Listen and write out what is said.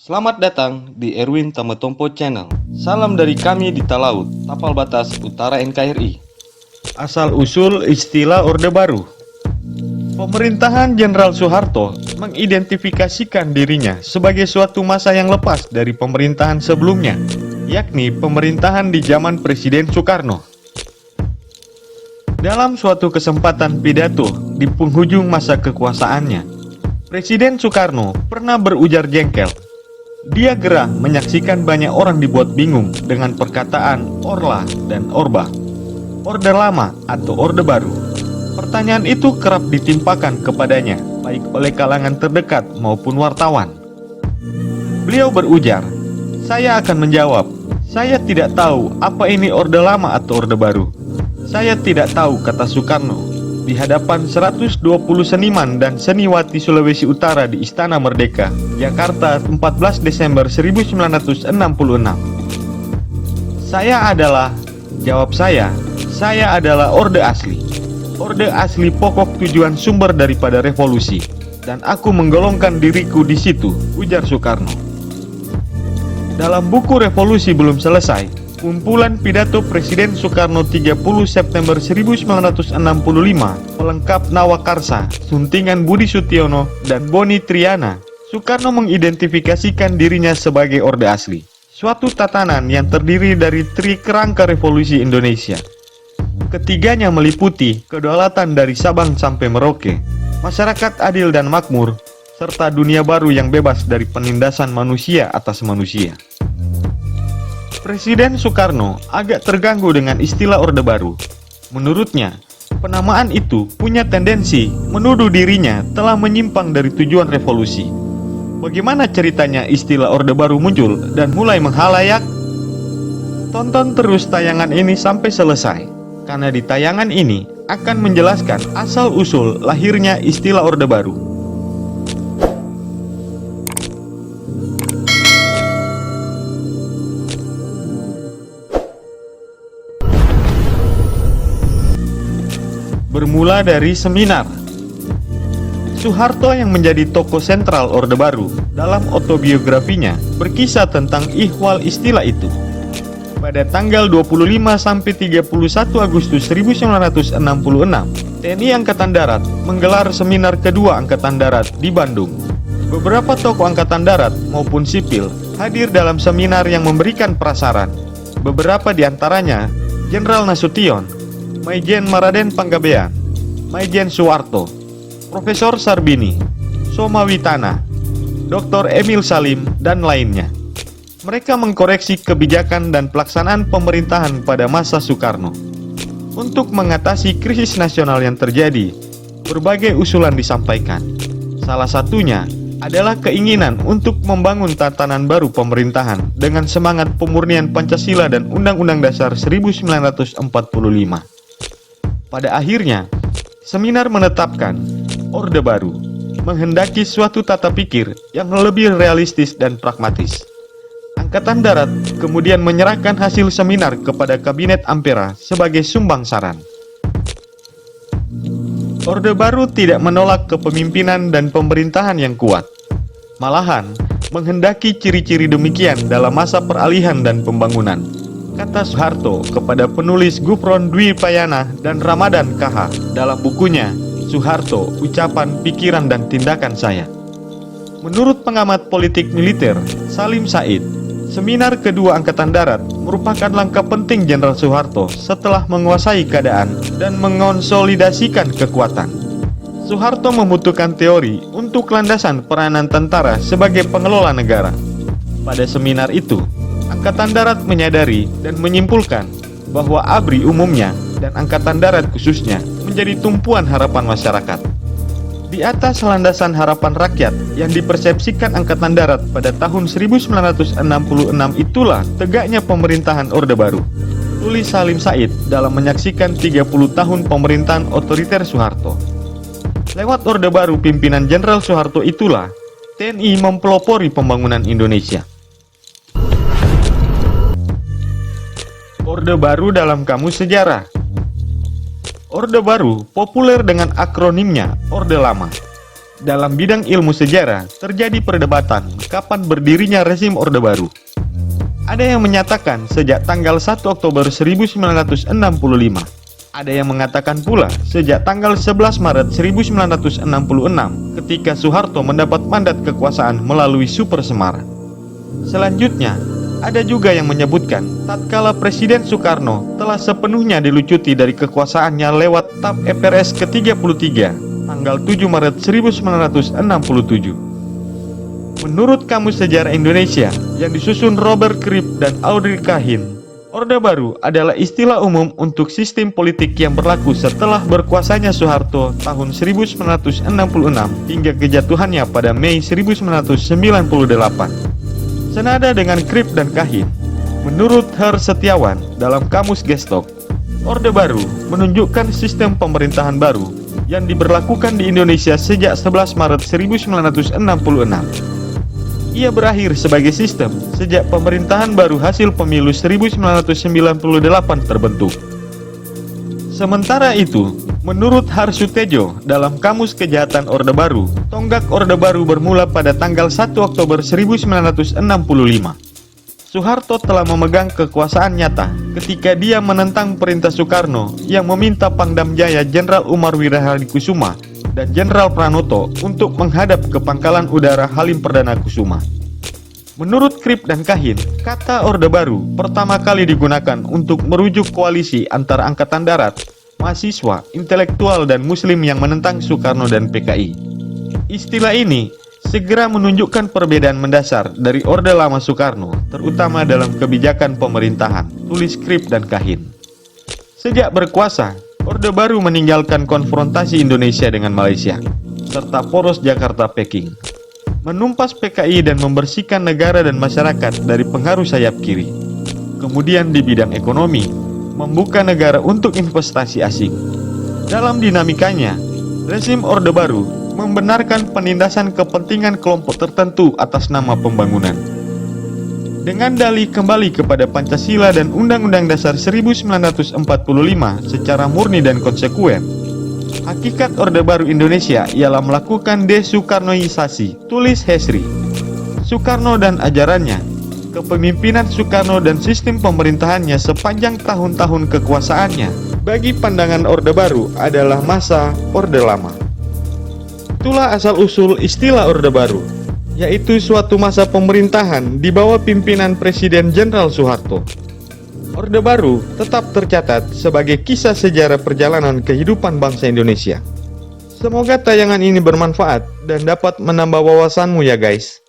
Selamat datang di Erwin Tametompo Channel. Salam dari kami di Talaut, Tapal Batas Utara NKRI. Asal-usul istilah Orde Baru. Pemerintahan Jenderal Soeharto mengidentifikasikan dirinya sebagai suatu masa yang lepas dari pemerintahan sebelumnya, yakni pemerintahan di zaman Presiden Soekarno. Dalam suatu kesempatan pidato di penghujung masa kekuasaannya, Presiden Soekarno pernah berujar jengkel. Dia gerah menyaksikan banyak orang dibuat bingung dengan perkataan Orla dan Orba, Orde Lama atau Orde Baru. Pertanyaan itu kerap ditimpakan kepadanya, baik oleh kalangan terdekat maupun wartawan. Beliau berujar, "Saya akan menjawab, saya tidak tahu apa ini Orde Lama atau Orde Baru. Saya tidak tahu," kata Soekarno di hadapan 120 seniman dan seniwati Sulawesi Utara di Istana Merdeka, Jakarta, 14 Desember 1966. Jawab saya adalah Orde Asli. Orde Asli pokok tujuan sumber daripada revolusi, dan aku menggolongkan diriku di situ, ujar Soekarno. Dalam buku Revolusi Belum Selesai, kumpulan pidato Presiden Soekarno 30 September 1965, pelengkap Nawakarsa, suntingan Budi Sutiono, dan Boni Triana, Soekarno mengidentifikasikan dirinya sebagai Orde Asli, suatu tatanan yang terdiri dari tri kerangka revolusi Indonesia. Ketiganya meliputi kedaulatan dari Sabang sampai Merauke, masyarakat adil dan makmur, serta dunia baru yang bebas dari penindasan manusia atas manusia. Presiden Soekarno agak terganggu dengan istilah Orde Baru. Menurutnya, penamaan itu punya tendensi menuduh dirinya telah menyimpang dari tujuan revolusi. Bagaimana ceritanya istilah Orde Baru muncul dan mulai menghalayak? Tonton terus tayangan ini sampai selesai, karena di tayangan ini akan menjelaskan asal-usul lahirnya istilah Orde Baru. Bermula dari seminar. Soeharto yang menjadi tokoh sentral Orde Baru dalam autobiografinya berkisah tentang ihwal istilah itu. Pada tanggal 25 sampai 31 Agustus 1966, TNI Angkatan Darat menggelar seminar kedua Angkatan Darat di Bandung. Beberapa tokoh Angkatan Darat maupun sipil hadir dalam seminar yang memberikan prasaran. Beberapa di antaranya Jenderal Nasution, Maijen Maraden Panggabean, Maijen Soeharto, Profesor Sarbini, Soma Witana, Dr. Emil Salim, dan lainnya. Mereka mengkoreksi kebijakan dan pelaksanaan pemerintahan pada masa Soekarno. Untuk mengatasi krisis nasional yang terjadi, berbagai usulan disampaikan. Salah satunya adalah keinginan untuk membangun tatanan baru pemerintahan dengan semangat pemurnian Pancasila dan Undang-Undang Dasar 1945. Pada akhirnya, seminar menetapkan Orde Baru menghendaki suatu tata pikir yang lebih realistis dan pragmatis. Angkatan Darat kemudian menyerahkan hasil seminar kepada Kabinet Ampera sebagai sumbang saran. Orde Baru tidak menolak kepemimpinan dan pemerintahan yang kuat. Malahan, menghendaki ciri-ciri demikian dalam masa peralihan dan pembangunan, kata Soeharto kepada penulis Gufron Dwi Payana dan Ramadan KH dalam bukunya Soeharto, Ucapan, Pikiran, dan Tindakan Saya. Menurut pengamat politik militer Salim Said, seminar kedua Angkatan Darat merupakan langkah penting Jenderal Soeharto setelah menguasai keadaan dan mengonsolidasikan kekuatan. Soeharto membutuhkan teori untuk landasan peranan tentara sebagai pengelola negara. Pada seminar itu, Angkatan Darat menyadari dan menyimpulkan bahwa ABRI umumnya dan Angkatan Darat khususnya menjadi tumpuan harapan masyarakat. Di atas landasan harapan rakyat yang dipersepsikan Angkatan Darat pada tahun 1966 itulah tegaknya pemerintahan Orde Baru, tulis Salim Said dalam menyaksikan 30 tahun pemerintahan otoriter Soeharto. Lewat Orde Baru pimpinan Jenderal Soeharto itulah TNI mempelopori pembangunan Indonesia. Orde Baru dalam Kamus Sejarah. Orde Baru populer dengan akronimnya Orde Lama. Dalam bidang ilmu sejarah, terjadi perdebatan kapan berdirinya rezim Orde Baru. Ada yang menyatakan sejak tanggal 1 Oktober 1965. Ada yang mengatakan pula sejak tanggal 11 Maret 1966 ketika Soeharto mendapat mandat kekuasaan melalui Super Semar. Selanjutnya, ada juga yang menyebutkan tatkala Presiden Soekarno telah sepenuhnya dilucuti dari kekuasaannya lewat TAP EPRS ke-33 tanggal 7 Maret 1967. Menurut Kamus Sejarah Indonesia yang disusun Robert Cribb dan Audrey Kahin, Orde Baru adalah istilah umum untuk sistem politik yang berlaku setelah berkuasanya Soeharto tahun 1966 hingga kejatuhannya pada Mei 1998. Senada dengan Cribb dan Kahin, menurut Her Setiawan dalam Kamus Gestok, Orde Baru menunjukkan sistem pemerintahan baru yang diberlakukan di Indonesia sejak 11 Maret 1966. Ia berakhir sebagai sistem sejak pemerintahan baru hasil pemilu 1998 terbentuk. Sementara itu, menurut Harsutejo dalam Kamus Kejahatan Orde Baru, tonggak Orde Baru bermula pada tanggal 1 Oktober 1965. Soeharto telah memegang kekuasaan nyata ketika dia menentang perintah Soekarno yang meminta Pangdam Jaya Jenderal Umar Wirahadikusuma dan Jenderal Pranoto untuk menghadap ke Pangkalan Udara Halim Perdana Kusuma. Menurut Cribb dan Kahin, kata Orde Baru pertama kali digunakan untuk merujuk koalisi antara Angkatan Darat, mahasiswa, intelektual, dan Muslim yang menentang Soekarno dan PKI. Istilah ini segera menunjukkan perbedaan mendasar dari Orde Lama Soekarno, terutama dalam kebijakan pemerintahan, tulis Cribb dan Kahin. Sejak berkuasa, Orde Baru meninggalkan konfrontasi Indonesia dengan Malaysia, serta poros Jakarta-Peking, menumpas PKI dan membersihkan negara dan masyarakat dari pengaruh sayap kiri. Kemudian di bidang ekonomi, membuka negara untuk investasi asing. Dalam dinamikanya, rezim Orde Baru membenarkan penindasan kepentingan kelompok tertentu atas nama pembangunan. Dengan dalih kembali kepada Pancasila dan Undang-Undang Dasar 1945 secara murni dan konsekuen, hakikat Orde Baru Indonesia ialah melakukan desoekarnoisasi, tulis Hesri. Soekarno dan ajarannya, kepemimpinan Soekarno dan sistem pemerintahannya sepanjang tahun-tahun kekuasaannya bagi pandangan Orde Baru adalah masa Orde Lama. Itulah asal-usul istilah Orde Baru, yaitu suatu masa pemerintahan di bawah pimpinan Presiden Jenderal Soeharto. Orde Baru tetap tercatat sebagai kisah sejarah perjalanan kehidupan bangsa Indonesia. Semoga tayangan ini bermanfaat dan dapat menambah wawasanmu ya guys.